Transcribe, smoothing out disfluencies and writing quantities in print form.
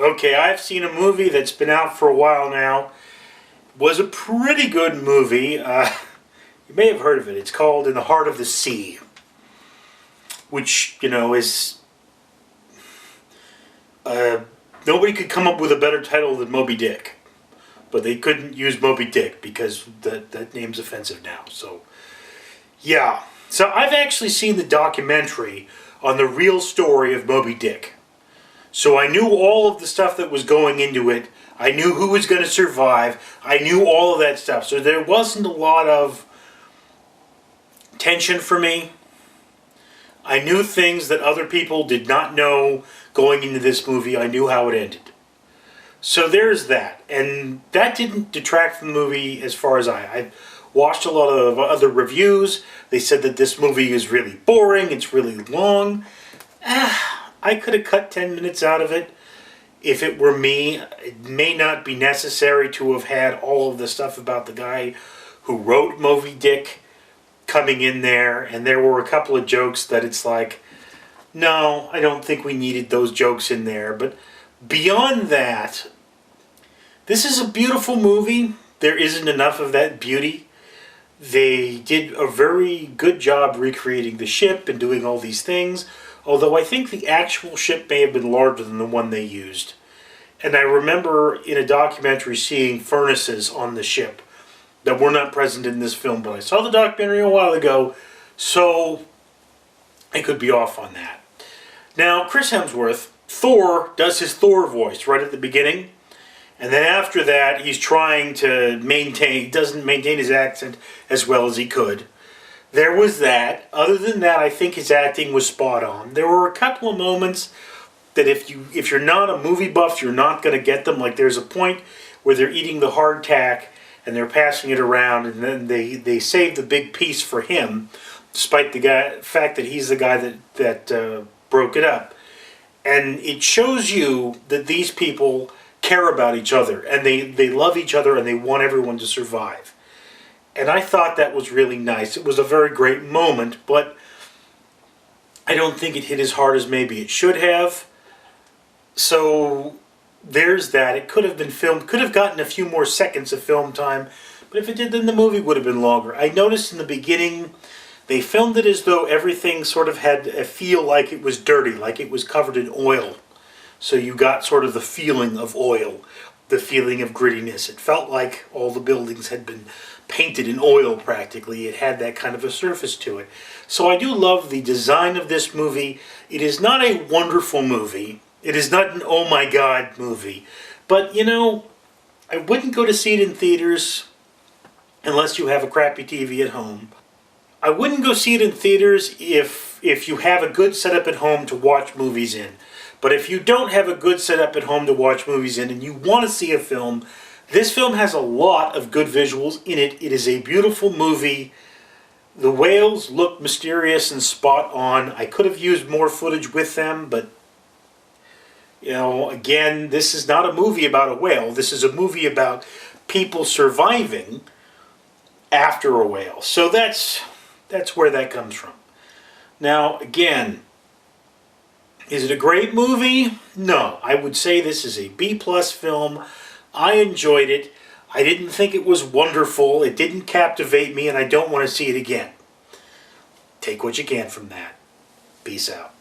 Okay, I've seen a movie that's been out for a while now. Was a pretty good movie. You may have heard of it. It's called In the Heart of the Sea, which, is... Nobody could come up with a better title than Moby Dick. But they couldn't use Moby Dick because that name's offensive now. So, yeah. So I've actually seen the documentary on the real story of Moby Dick. So I knew all of the stuff that was going into it. I knew who was going to survive. I knew all of that stuff. So there wasn't a lot of tension for me. I knew things that other people did not know going into this movie. I knew how it ended. So there's that. And that didn't detract from the movie as far as I watched a lot of other reviews. They said that this movie is really boring. It's really long. I could have cut 10 minutes out of it if it were me. It may not be necessary to have had all of the stuff about the guy who wrote Moby Dick coming in there. And there were a couple of jokes that it's like, no, I don't think we needed those jokes in there. But beyond that, this is a beautiful movie. There isn't enough of that beauty. They did a very good job recreating the ship and doing all these things. Although I think the actual ship may have been larger than the one they used. And I remember in a documentary seeing furnaces on the ship that were not present in this film. But I saw the documentary a while ago, so I could be off on that. Now, Chris Hemsworth, Thor, does his Thor voice right at the beginning. And then after that, he's trying to he doesn't maintain his accent as well as he could. There was that. Other than that, I think his acting was spot on. There were a couple of moments that if you're not a movie buff, you're not going to get them. Like there's a point where they're eating the hardtack and they're passing it around, and then they save the big piece for him, despite the fact that he's the guy that broke it up. And it shows you that these people care about each other, and they love each other, and they want everyone to survive. And I thought that was really nice. It was a very great moment, but I don't think it hit as hard as maybe it should have. So there's that. It could have been filmed, could have gotten a few more seconds of film time, but if it did, then the movie would have been longer. I noticed in the beginning, they filmed it as though everything sort of had a feel like it was dirty, like it was covered in oil. So you got sort of the feeling of oil, the feeling of grittiness. It felt like all the buildings had been painted in oil practically. It had that kind of a surface to it. So I do love the design of this movie. It is not a wonderful movie. It is not an oh my god movie. But I wouldn't go to see it in theaters unless you have a crappy TV at home. I wouldn't go see it in theaters if you have a good setup at home to watch movies in. But if you don't have a good setup at home to watch movies in and you want to see a film, this film has a lot of good visuals in it. It is a beautiful movie. The whales look mysterious and spot on. I could have used more footage with them, but again, this is not a movie about a whale. This is a movie about people surviving after a whale. So that's where that comes from. Now, again, is it a great movie? No. I would say this is a B-plus film. I enjoyed it. I didn't think it was wonderful. It didn't captivate me, and I don't want to see it again. Take what you can from that. Peace out.